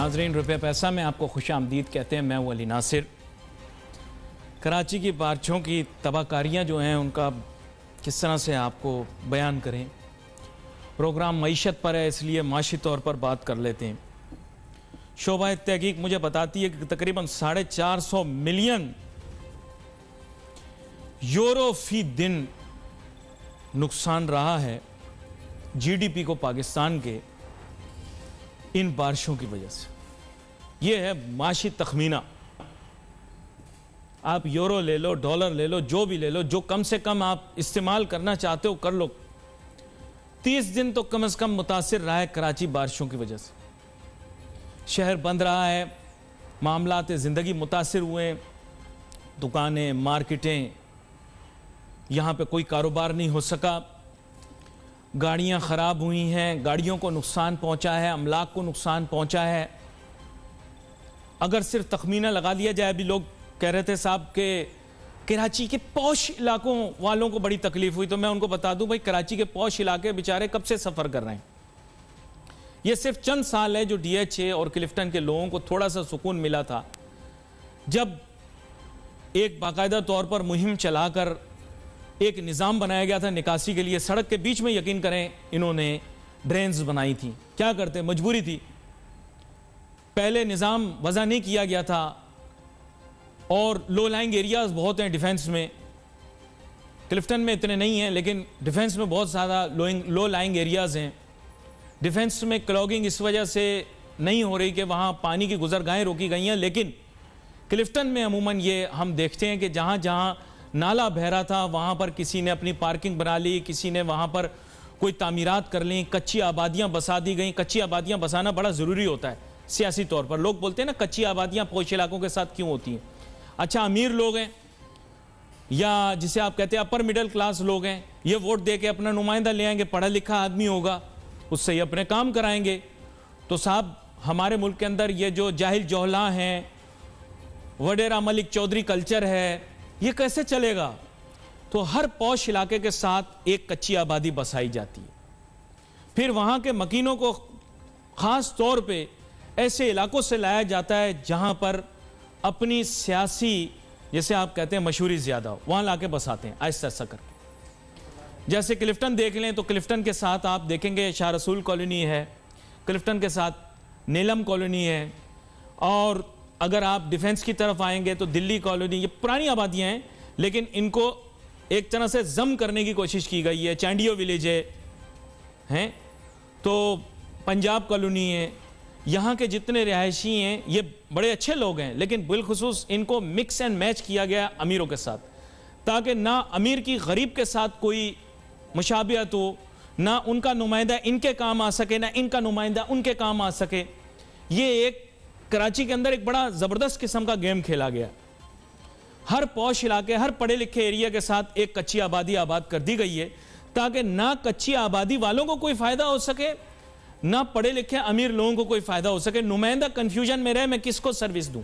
नाजरीन, रुपये पैसा में आपको खुश आमदीद कहते हैं। मैं हूं अली नासिर। कराची की बारिशों की तबाहकारियाँ जो हैं उनका किस तरह से आपको बयान करें। प्रोग्राम मईशत पर है, इसलिए माशी तौर पर बात कर लेते हैं। शोबा तहकीक मुझे बताती है कि तकरीबन 450 मिलियन यूरो फी दिन नुकसान रहा है जीडीपी को पाकिस्तान के इन बारिशों की वजह से। यह है माशी तखमीना। आप यूरो ले लो, डॉलर ले लो, जो भी ले लो, जो कम से कम आप इस्तेमाल करना चाहते हो कर लो। 30 दिन तो कम से कम मुतासिर रहा है कराची बारिशों की वजह से। शहर बंद रहा है, मामलात ज़िंदगी मुतासिर हुए, दुकानें, मार्केटें, यहाँ पे कोई कारोबार नहीं हो सका, गाड़ियाँ ख़राब हुई हैं, गाड़ियों को नुकसान पहुँचा है, अमलाक को नुकसान पहुँचा है। अगर सिर्फ तखमीना लगा दिया जाए, अभी लोग कह रहे थे साहब के कराची के पौश इलाकों वालों को बड़ी तकलीफ हुई, तो मैं उनको बता दूं भाई कराची के पौश इलाके बेचारे कब से सफ़र कर रहे हैं। ये सिर्फ चंद साल है जो डीएचए और क्लिफ्टन के लोगों को थोड़ा सा सुकून मिला था, जब एक बाकायदा तौर पर मुहिम चलाकर एक निज़ाम बनाया गया था निकासी के लिए। सड़क के बीच में यकीन करें इन्होंने ड्रेन्स बनाई थी। क्या करते, मजबूरी थी, पहले निज़ाम वज़ा नहीं किया गया था और लो लाइंग एरियाज बहुत हैं डिफेंस में। क्लिफ्टन में इतने नहीं हैं, लेकिन डिफेंस में बहुत ज़्यादा लो लाइंग एरियाज हैं। डिफेंस में क्लॉगिंग इस वजह से नहीं हो रही कि वहाँ पानी की गुजरगाहें रोकी गई हैं, लेकिन क्लिफ्टन में अमूमन ये हम देखते हैं कि जहाँ जहाँ नाला बह रहा था वहाँ पर किसी ने अपनी पार्किंग बना ली, किसी ने वहाँ पर कोई तामीरात कर ली, कच्ची आबादियाँ बसा दी गई। कच्ची आबादियाँ बसाना बड़ा ज़रूरी होता है सियासी तौर पर। लोग बोलते हैं ना कच्ची आबादियाँ पौष इलाकों के साथ क्यों होती हैं। अच्छा, अमीर लोग हैं या जिसे आप कहते हैं अपर मिडिल क्लास लोग हैं, ये वोट दे के अपना नुमाइंदा ले आएंगे, पढ़ा लिखा आदमी होगा, उससे ये अपने काम कराएंगे। तो साहब हमारे मुल्क के अंदर ये जो जाहिल जोहला हैं, वडेरा मलिक चौधरी कल्चर है, ये कैसे चलेगा। तो हर पौश इलाके के साथ एक कच्ची आबादी बसाई जाती है, फिर वहाँ के मकीनों को ख़ास तौर पे ऐसे इलाकों से लाया जाता है जहाँ पर अपनी सियासी, जैसे आप कहते हैं मशहूरी ज़्यादा हो, वहाँ लाके बसाते हैं आहिस्ता आहिस्ता करके। जैसे क्लिफ्टन देख लें तो क्लिफ्टन के साथ आप देखेंगे शाह रसूल कॉलोनी है, क्लिफ्टन के साथ नीलम कॉलोनी है, और अगर आप डिफेंस की तरफ आएंगे तो दिल्ली कॉलोनी। ये पुरानी आबादियाँ हैं, लेकिन इनको एक तरह से जम करने की कोशिश की गई है। चैंडियो विलेज है, तो पंजाब कॉलोनी है। यहाँ के जितने रिहायशी हैं ये बड़े अच्छे लोग हैं, लेकिन बिलखुसूस इनको मिक्स एंड मैच किया गया अमीरों के साथ, ताकि ना अमीर की गरीब के साथ कोई मुशाबियत हो, ना उनका नुमाइंदा इनके काम आ सके, ना इनका नुमाइंदा उनके काम आ सके। ये एक कराची के अंदर एक बड़ा ज़बरदस्त किस्म का गेम खेला गया। हर पौश इलाके, हर पढ़े लिखे एरिया के साथ एक कच्ची आबादी आबाद कर दी गई है, ताकि ना कच्ची आबादी वालों को कोई फ़ायदा हो सके, ना पढ़े लिखे अमीर लोगों को कोई फ़ायदा हो सके। नुमाइंदा कन्फ्यूजन में रहे, मैं किसको सर्विस दूं।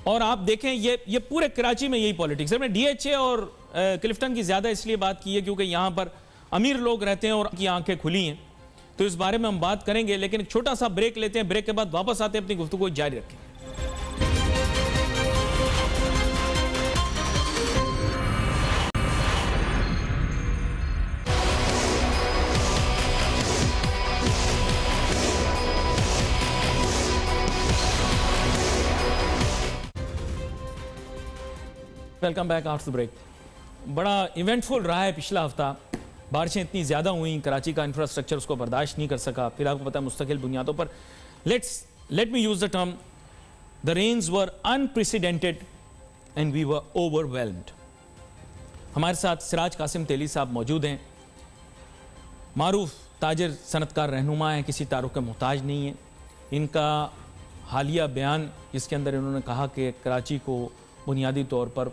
और आप देखें ये पूरे कराची में यही पॉलिटिक्स है। मैं डीएचए और क्लिफ्टन की ज़्यादा इसलिए बात की है क्योंकि यहाँ पर अमीर लोग रहते हैं और उनकी आंखें खुली हैं, तो इस बारे में हम बात करेंगे। लेकिन एक छोटा सा ब्रेक लेते हैं, ब्रेक के बाद वापस आते हैं, अपनी गुफ्तगू जारी रखें। Welcome back after break. बड़ा इवेंटफुल रहा है पिछला हफ्ता। बारिशें इतनी ज़्यादा हुई, कराची का इंफ्रास्ट्रक्चर उसको बर्दाश्त नहीं कर सका। फिर आपको पता है मुस्तकिल बुनियादों पर, let me use the term, the rains were unprecedented and we were overwhelmed. हमारे साथ सिराज कासिम तेली साहब मौजूद हैं, मारूफ ताजिर सनतकार रहनुमा हैं, किसी तारुफ के मोहताज नहीं है। इनका हालिया बयान जिसके अंदर इन्होंने कहा कि कराची को बुनियादी तौर पर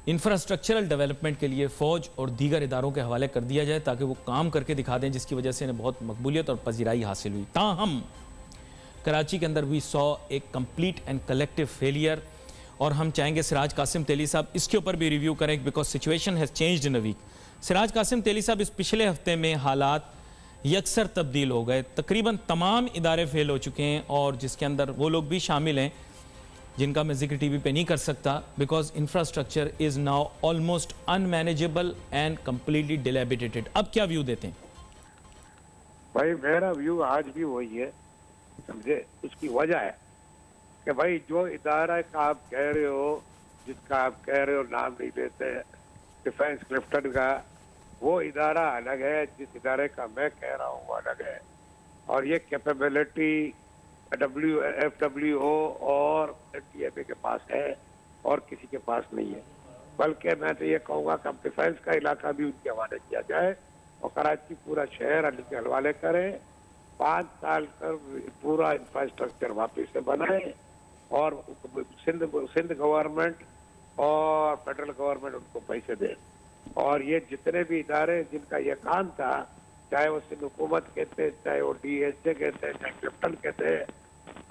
इंफ्रास्ट्रक्चरल डेवलपमेंट के लिए फ़ौज और दीगर इदारों के हवाले कर दिया जाए ताकि वो काम करके दिखा दें, जिसकी वजह से इन्हें बहुत मकबूलियत और पजीराई हासिल हुई। ताहम कराची के अंदर वी सॉ एक कंप्लीट एंड कलेक्टिव फेलियर, और हम चाहेंगे सिराज कासिम तेली साहब इसके ऊपर भी रिव्यू करें, because situation has changed in a week. Siraj Kasim Teli साहब, इस पिछले हफ्ते में हालात यकसर तब्दील हो गए, तकरीबन तमाम इदारे फेल हो चुके हैं, और जिसके अंदर वो लोग भी शामिल हैं जिनका मैं जिक्र टीवी पे नहीं कर सकता, because infrastructure is now almost unmanageable and completely dilapidated. अब क्या व्यू देते हैं? भाई मेरा व्यू आज भी वही है, समझे। उसकी वजह है कि भाई जो इदारा का आप कह रहे हो, जिसका आप कह रहे हो नाम नहीं लेते, डिफेंस क्लिफ्टन का, वो इदारा अलग है, जिस इदारे का मैं कह रहा हूँ वो अलग है। और ये कैपेबिलिटी FWO और NTMA के पास है और किसी के पास नहीं है। बल्कि मैं तो ये कहूँगा कि डिफेंस का इलाका भी उनके हवाले किया जाए और कराची पूरा शहर अली के हवाले करें। 5 साल कर पूरा इंफ्रास्ट्रक्चर वापस से बनाए और सिंध गवर्नमेंट और फेडरल गवर्नमेंट उनको पैसे दे। और ये जितने भी इदारे जिनका ये काम था, चाहे वो सिंध हुकूमत कहते, चाहे वो DSA कहते, चाहे क्लिफ्टन कहते,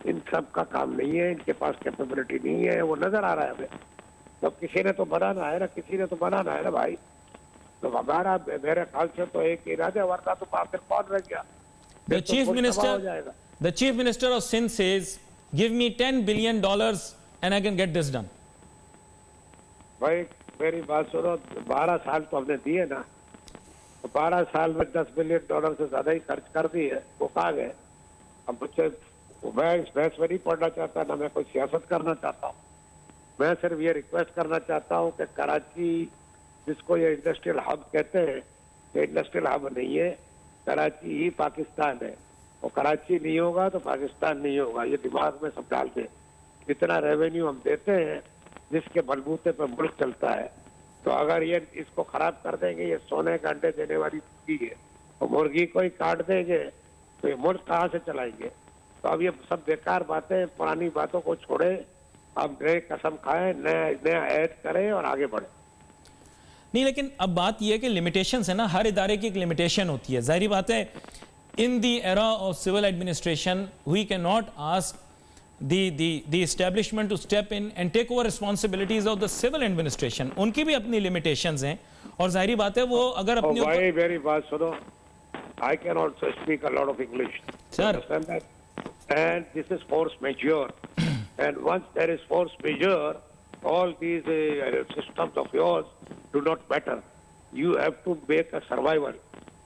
इन सब का काम नहीं है, इनके पास कैपेबिलिटी नहीं है, वो नजर आ रहा है हमें। तो किसी ने तो बनाना है ना, किसी ने तो बनाना है ना भाई। तो हमारा मेरे ख्याल से तो एक इरादे, वरना तो फिर कौन रह गया? The chief minister of Sindh says, give me $10 billion and I can get this done. भाई मेरी बात सुनो, 12 साल तो हमने दिए ना, तो 12 साल में $10 बिलियन से ज्यादा ही खर्च कर दिए। वो कहाँ गए? अब मुझसे मैं इस बहस में नहीं पढ़ना चाहता, ना मैं कोई सियासत करना चाहता हूँ। मैं सिर्फ ये रिक्वेस्ट करना चाहता हूँ कि कराची, जिसको ये इंडस्ट्रियल हब कहते हैं, ये इंडस्ट्रियल हब नहीं है, कराची ही पाकिस्तान है। और कराची नहीं होगा तो पाकिस्तान नहीं होगा, ये दिमाग में सब डाल दें। जितना रेवेन्यू हम देते हैं, जिसके बलबूते पर मुल्क चलता है, तो अगर ये इसको खराब कर देंगे, ये सोने का अंडे देने वाली मुर्गी है, और मुर्गी को ही काट देंगे तो ये मुल्क कहाँ से चलाएंगे? तो अब ये सब बेकार बातें, पुरानी बातों को छोड़े, अब नए कसम खाएं, नया ऐड करें और आगे बढ़े। नहीं, लेकिन अब बात यह है कि लिमिटेशंस है ना, हर इदारे की एक लिमिटेशन होती है। जाहिर बात है, in the era of civil administration we can not ask the establishment to step in and take over responsibilities of the civil administration. उनकी भी अपनी limitations हैं, और जाहिर बात है वो अगर अपनी भाई मेरी बात सुनो, I can also speak a lot of English. Sir. Understand that? And this is force majeure. And once there is force majeure, all these systems of yours do not matter. You have to make a survival.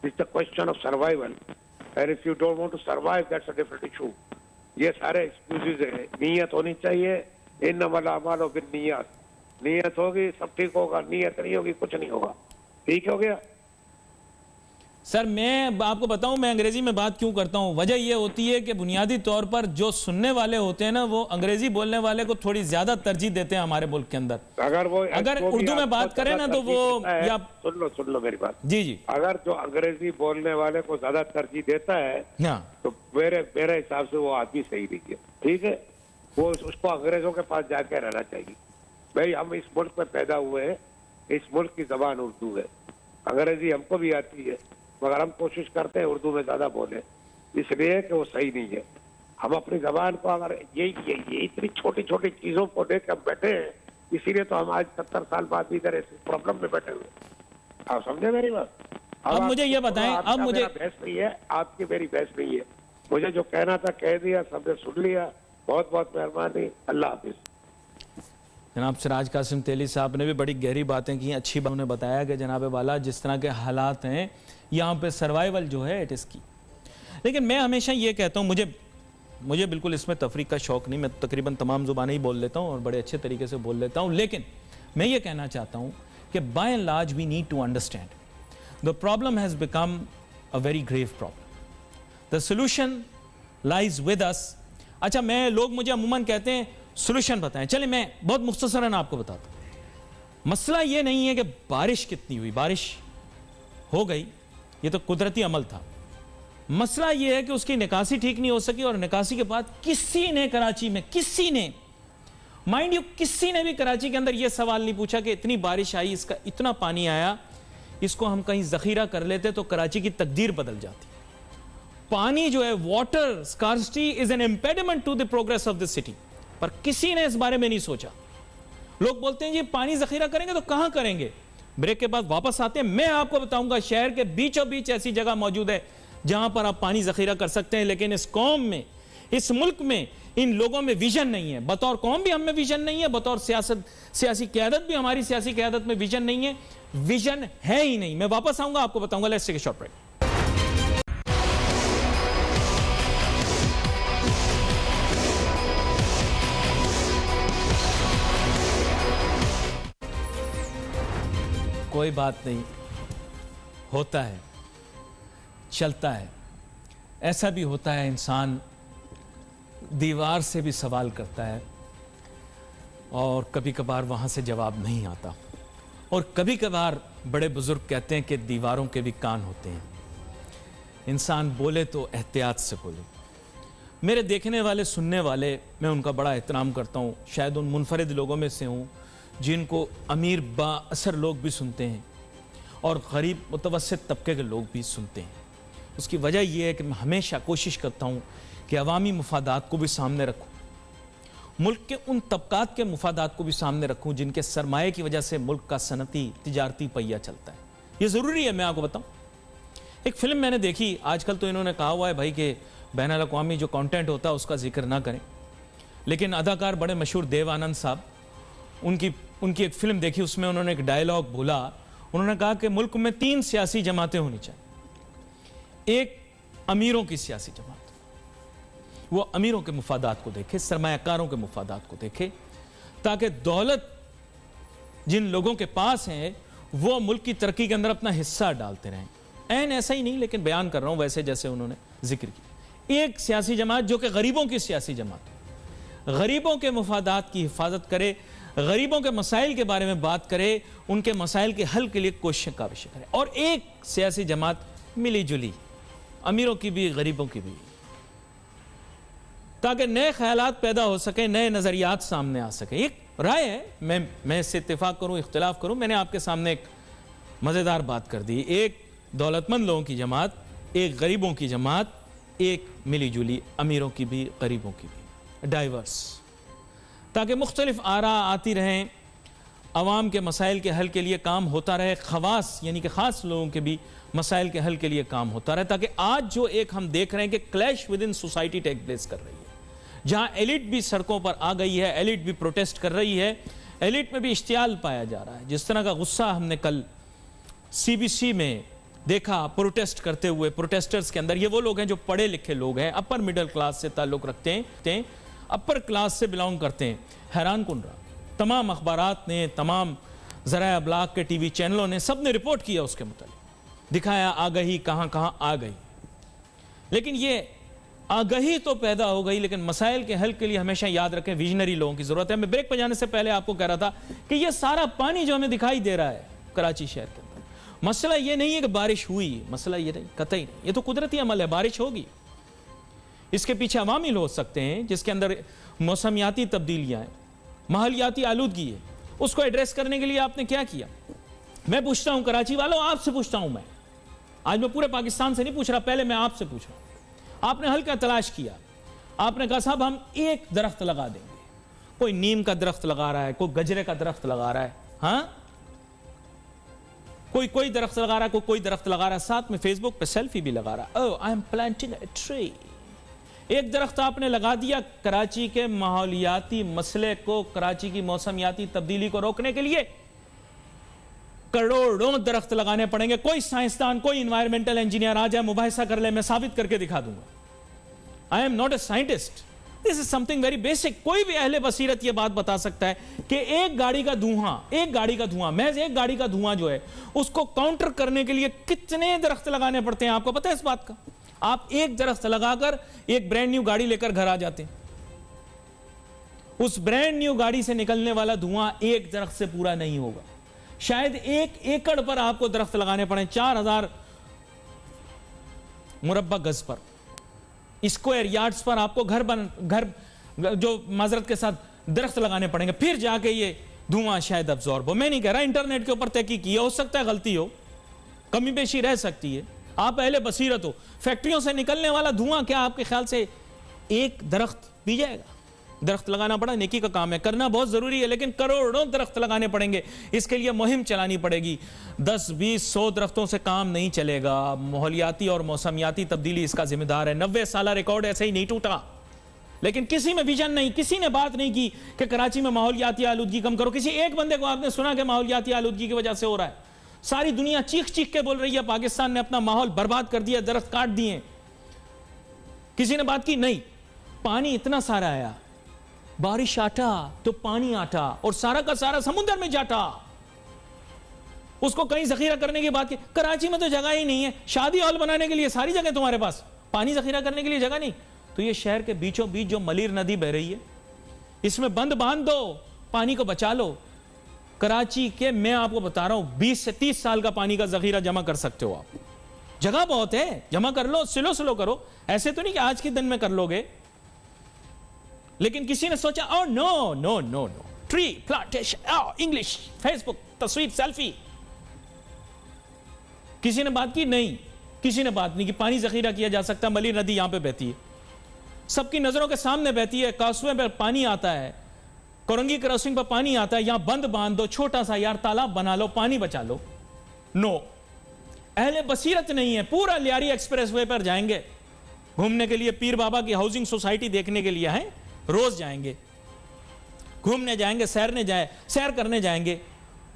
It's the question of survival. And if you don't want to survive, that's a different issue. ये सारे excuses है। नीयत होनी चाहिए, इन्नमल अमालु बिन्नियात। नीयत होगी सब ठीक होगा, नीयत नहीं होगी कुछ नहीं होगा। ठीक हो गया? सर मैं आपको बताऊं, मैं अंग्रेजी में बात क्यों करता हूं। वजह यह होती है कि बुनियादी तौर पर जो सुनने वाले होते हैं ना, वो अंग्रेजी बोलने वाले को थोड़ी ज्यादा तरजीह देते हैं हमारे मुल्क के अंदर। अगर उर्दू में बात करें ना तो वो या सुन लो मेरी बात। जी जी, अगर जो अंग्रेजी बोलने वाले को ज्यादा तरजीह देता है, तो मेरे हिसाब से वो आदमी सही नहीं है। ठीक है, वो उसको अंग्रेजों के पास जाके रहना चाहिए। भाई हम इस मुल्क में पैदा हुए हैं, इस मुल्क की जबान उर्दू है, अंग्रेजी हमको भी आती है, मगर हम कोशिश करते हैं उर्दू में ज्यादा बोले, इसलिए कि वो सही नहीं है। हम अपनी जबान को अगर ये इतनी छोटी छोटी चीजों को लेकर हम बैठे हैं, इसीलिए तो हम आज 70 साल बाद भी इधर इस प्रॉब्लम में बैठे हुए। आप समझे मेरी बात? अब मुझे ये बताएं, अब मुझे बहस नहीं है, आपकी मेरी बहस नहीं है। मुझे जो कहना था कह दिया, सबने सुन लिया। बहुत बहुत मेहरबानी, अल्लाह हाफिज। जनाब सिराज कासिम तेली साहब ने भी बड़ी गहरी बातें की, अच्छी बात उन्होंने बताया कि जनाब वाला जिस तरह के हालात हैं यहाँ पे सर्वाइवल जो है इट इज़ की। लेकिन मैं हमेशा ये कहता हूँ, मुझे बिल्कुल इसमें तफरीक का शौक़ नहीं, मैं तकरीबन तमाम ज़ुबानें ही बोल लेता हूँ और बड़े अच्छे तरीके से बोल लेता हूँ। लेकिन मैं ये कहना चाहता हूँ कि by and large we need to understand the problem has become a very grave problem. The solution lies with us. अच्छा, मैं लोग मुझे अमूमन कहते हैं सोल्यूशन बताएं, चले मैं बहुत मुख्तसरन आपको बताता हूँ। मसला ये नहीं है कि बारिश कितनी हुई, बारिश हो गई, ये तो कुदरती अमल था। मसला ये है कि उसकी निकासी ठीक नहीं हो सकी, और निकासी के बाद किसी ने कराची में, किसी ने, माइंड यू, किसी ने भी कराची के अंदर यह सवाल नहीं पूछा कि इतनी बारिश आई, इसका इतना पानी आया, इसको हम कहीं जखीरा कर लेते तो कराची की तकदीर बदल जाती। पानी जो है, water scarcity is an impediment to the progress of the city, पर किसी ने इस बारे में नहीं सोचा। लोग बोलते हैं जी पानी जखीरा करेंगे तो कहां करेंगे। ब्रेक के बाद वापस आते हैं, मैं आपको बताऊंगा शहर के बीचों बीच ऐसी जगह मौजूद है जहां पर आप पानी जखीरा कर सकते हैं, लेकिन इस कौम में, इस मुल्क में, इन लोगों में विजन नहीं है। बतौर कौम भी हम में विजन नहीं है, बतौर सियासी क़यादत भी हमारी सियासी क़यादत में विजन नहीं है, विजन है ही नहीं। मैं वापस आऊंगा, आपको बताऊंगा। Let's take a short break. कोई बात नहीं, होता है, चलता है। ऐसा भी होता है, इंसान दीवार से भी सवाल करता है और कभी कभार वहाँ से जवाब नहीं आता। और कभी कभार बड़े बुजुर्ग कहते हैं कि दीवारों के भी कान होते हैं। इंसान बोले तो एहतियात से बोले। मेरे देखने वाले, सुनने वाले, मैं उनका बड़ा एहतराम करता हूँ। शायद उन मुनफरिद लोगों में से हूँ जिनको अमीर बाअसर लोग भी सुनते हैं और गरीब मुतवस्सित तबके के लोग भी सुनते हैं। उसकी वजह यह है कि मैं हमेशा कोशिश करता हूँ कि अवामी मुफादात को भी सामने रखूँ, मुल्क के उन तबकात के मुफादात को भी सामने रखूँ जिनके सरमाए की वजह से मुल्क का सनती तिजारती पहिया चलता है। ये ज़रूरी है। मैं आपको बताऊँ, एक फ़िल्म मैंने देखी, आजकल तो इन्होंने कहा हुआ है भाई कि बैनुल अक़वामी जो कंटेंट होता है उसका जिक्र ना करें, लेकिन अदाकार बड़े मशहूर देव आनंद साहब, उनकी एक फ़िल्म देखी, उसमें उन्होंने एक डायलॉग बोला। उन्होंने कहा कि मुल्क में 3 सियासी जमातें होनी चाहिए। एक अमीरों की सियासी जमात, वो अमीरों के मुफादात को देखे, सरमायाकारों के मुफादात को देखे, ताकि दौलत जिन लोगों के पास है वो मुल्क की तरक्की के अंदर अपना हिस्सा डालते रहें। ऐन ऐसा ही नहीं, लेकिन बयान कर रहा हूं वैसे जैसे उन्होंने जिक्र किया। एक सियासी जमात जो कि गरीबों की सियासी जमात, गरीबों के मुफादात की हिफाजत करे, गरीबों के मसाइल के बारे में बात करे, उनके मसाइल के हल के लिए कोशिश का विषय करे। और एक सियासी जमात मिली जुली, अमीरों की भी गरीबों की भी, ताकि नए ख्यालात पैदा हो सके, नए नज़रियात सामने आ सके। एक राय है, मैं इससे इत्तेफाक करूं, इख्तिलाफ करूं, मैंने आपके सामने एक मज़ेदार बात कर दी। एक दौलतमंद लोगों की जमात, एक गरीबों की जमात, एक मिली जुली अमीरों की भी गरीबों की भी, डाइवर्स, ताकि मुख्तलिफ आरा आती रहें, अवाम के मसाइल के हल के लिए काम होता रहे, खवास यानी कि ख़ास लोगों के भी मसाइल के हल के लिए काम होता रहे। ताकि आज जो एक हम देख रहे हैं कि clash within society take place कर रही है, जहां एलिट भी सड़कों पर आ गई है, एलिट भी प्रोटेस्ट कर रही है, एलिट में भी इश्तियाल पाया जा रहा है। जिस तरह का गुस्सा हमने कल CBC में देखा प्रोटेस्ट करते हुए, प्रोटेस्टर्स के अंदर ये वो लोग हैं जो पढ़े लिखे लोग हैं, अपर मिडिल क्लास से ताल्लुक़ रखते हैं, अपर क्लास से बिलोंग करते हैं। हैरान कुन रहा, तमाम अखबारात ने, तमाम ज़राए अबलाग के TV चैनलों ने, सब ने रिपोर्ट किया, उसके मुताबिक दिखाया आगही कहाँ कहाँ आ गई। लेकिन ये आगही तो पैदा हो गई, लेकिन मसाइल के हल के लिए हमेशा याद रखें विजनरी लोगों की ज़रूरत है। मैं ब्रेक पर जाने से पहले आपको कह रहा था कि ये सारा पानी जो हमें दिखाई दे रहा है कराची शहर के अंदर, मसला ये नहीं है कि बारिश हुई, मसला ये नहीं, कतई नहीं, ये तो कुदरती अमल है, बारिश होगी। इसके पीछे अवामिल हो सकते हैं जिसके अंदर मौसमियाती तब्दीलियाँ हैं, माहौलियाती आलूदगी है। उसको एड्रेस करने के लिए आपने क्या किया? मैं पूछता हूं कराची वालों, आपसे पूछता हूं। मैं आज मैं पूरे पाकिस्तान से नहीं पूछ रहा, पहले मैं आपसे पूछ रहा हूं। आपने हल का तलाश किया, आपने कहा साहब हम एक दरख्त लगा देंगे। कोई नीम का दरख्त लगा रहा है, कोई गजरे का दरख्त लगा रहा है, हाँ, कोई दरख्त लगा रहा है, कोई दरख्त लगा रहा है, साथ में फेसबुक पे सेल्फी भी लगा रहा है। Oh I am planting a tree. एक दरख्त आपने लगा दिया। कराची के माहौलियाती मसले को, कराची की मौसमियाती तब्दीली को रोकने के लिए करोड़ों दरख्त लगाने पड़ेंगे। कोई साइंसदान, कोई इन्वायरमेंटल इंजीनियर आ जाए, मुबाहिसा कर ले, मैं साबित करके दिखा दूंगा। I am not a scientist, this is something very basic. कोई भी अहले बसीरत यह बात बता सकता है कि एक गाड़ी का धुआं, महज एक गाड़ी का धुआं जो है, उसको काउंटर करने के लिए कितने दरख्त लगाने पड़ते हैं। आपको पता है इस बात का? आप एक दरख्त लगाकर एक ब्रांड न्यू गाड़ी लेकर घर आ जाते हैं। उस ब्रांड न्यू गाड़ी से निकलने वाला धुआं एक दरख्त से पूरा नहीं होगा। शायद 1 एकड़ पर आपको दरख्त लगाने पड़े, 4000 मुरब्बा गज पर, स्क्वायर यार्ड्स पर आपको घर जो माजरत के साथ दरख्त लगाने पड़ेंगे, फिर जाके ये धुआं शायद अब्जॉर्ब हो। मैं नहीं कह रहा, इंटरनेट के ऊपर तहकीक की है, हो सकता है गलती हो, कमी बेशी रह सकती है, आप पहले बसीरत हो। फैक्ट्रियों से निकलने वाला धुआं क्या आपके ख्याल से एक दरख्त पी जाएगा? दरख्त लगाना पड़ा, नेकी का काम है, करना बहुत जरूरी है, लेकिन करोड़ों दरख्त लगाने पड़ेंगे। इसके लिए मुहिम चलानी पड़ेगी। 10, 20, 100 दरख्तों से काम नहीं चलेगा। माहौलियाती और मौसमियाती तब्दीली इसका जिम्मेदार है। 90 साल रिकॉर्ड ऐसे ही नहीं टूटा, लेकिन किसी में विजन नहीं, किसी ने बात नहीं की कि कराची में माहौलियाती आलूदगी कम करो। किसी एक बंदे को आपने सुना कि माहौलियाती आलूदगी की वजह से हो रहा है? सारी दुनिया चीख चीख के बोल रही है पाकिस्तान ने अपना माहौल बर्बाद कर दिया, दरख्त काट दिए। किसी ने बात की? नहीं। पानी इतना सारा आया, बारिश आटा तो पानी आटा, और सारा का सारा समुद्र में जाटा। उसको कहीं जखीरा करने की बात की। कराची में तो जगह ही नहीं है, शादी हॉल बनाने के लिए सारी जगह तुम्हारे पास, पानी जखीरा करने के लिए जगह नहीं। तो ये शहर के बीचों बीच जो मलीर नदी बह रही है, इसमें बंद बांध दो, पानी को बचा लो। कराची के, मैं आपको बता रहा हूं, 20 से 30 साल का पानी का जखीरा जमा कर सकते हो आप। जगह बहुत है, जमा कर लो, स्लो स्लो करो। ऐसे तो नहीं कि आज के दिन में कर लोगे। लेकिन किसी ने सोचा, oh no no no no, tree plantation, English, Facebook, तस्वीर, सेल्फी। किसी ने बात की? नहीं, किसी ने बात नहीं की। पानी जखीरा किया जा सकता है। मलीर नदी यहां पे बहती है, सबकी नजरों के सामने बहती है। कासुए पर पानी आता है, कोरंगी क्रॉसिंग पर पानी आता है। यहां बंद बांध दो, छोटा सा यार तालाब बना लो, पानी बचा लो। नो, अहले बसीरत नहीं है। पूरा लियारी एक्सप्रेसवे पर जाएंगे घूमने के लिए, पीर बाबा की हाउसिंग सोसाइटी देखने के लिए है, रोज जाएंगे, घूमने जाएंगे, सैर करने जाएंगे।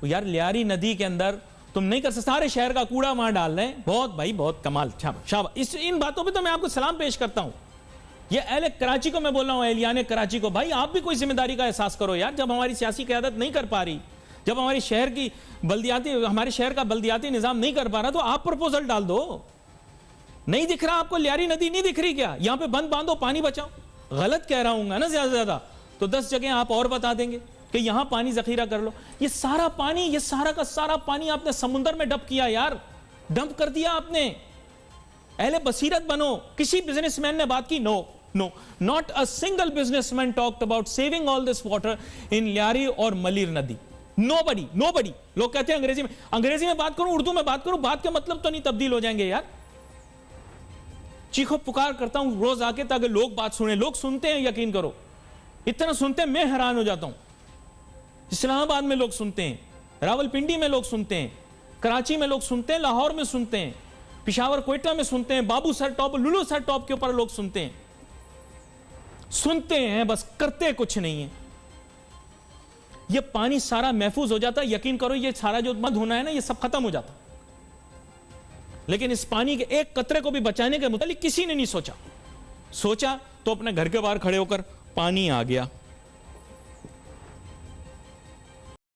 तो यार लियारी नदी के अंदर तुम नहीं कर सकते, सारे शहर का कूड़ा वहां डाल रहे हैं। बहुत भाई, बहुत कमाल, शाबाश। इन बातों पे तो मैं आपको सलाम पेश करता हूं। ये अहले कराची को मैं बोल रहा हूं, एहलियाने कराची को, भाई आप भी कोई जिम्मेदारी का एहसास करो यार। जब हमारी सियासी क़यादत नहीं कर पा रही, जब हमारे शहर का बल्दियाती निजाम नहीं कर पा रहा, तो आप प्रपोजल डाल दो। नहीं दिख रहा आपको लियारी नदी? नहीं दिख रही क्या? यहां पे बंद बांधो, पानी बचाओ। गलत कह रहा हूं ना ज्यादा से ज्यादा तो 10 जगह आप और बता देंगे कि यहां पानी जखीरा कर लो। ये सारा पानी, ये सारा का सारा पानी आपने समुद्र में डंप किया यार, डंप कर दिया आपने। अहले बसीरत बनो। किसी बिजनेसमैन ने बात की? No no, not a single businessman talked about saving all this water in Lyari और मलीर नदी। Nobody, nobody. लोग कहते हैं अंग्रेजी में बात करूं, उर्दू में बात करूं, बात के मतलब तो नहीं तब्दील हो जाएंगे यार। चीखो पुकार करता हूं रोज आके, ताकि लोग बात सुने। लोग सुनते हैं, यकीन करो, इतना सुनते हैं मैं हैरान हो जाता हूं। इस्लामाबाद में लोग सुनते हैं, रावलपिंडी में लोग सुनते हैं, कराची में लोग सुनते हैं, लाहौर में सुनते हैं, पिशावर कोयटा में सुनते हैं, Babusar top, Lulusar top के ऊपर लोग सुनते हैं। सुनते हैं बस, करते कुछ नहीं है। ये पानी सारा महफूज हो जाता, यकीन करो, ये सारा जो मद होना है ना, ये सब खत्म हो जाता। लेकिन इस पानी के एक कतरे को भी बचाने के मुतालिक किसी ने नहीं सोचा तो अपने घर के बाहर खड़े होकर पानी आ गया,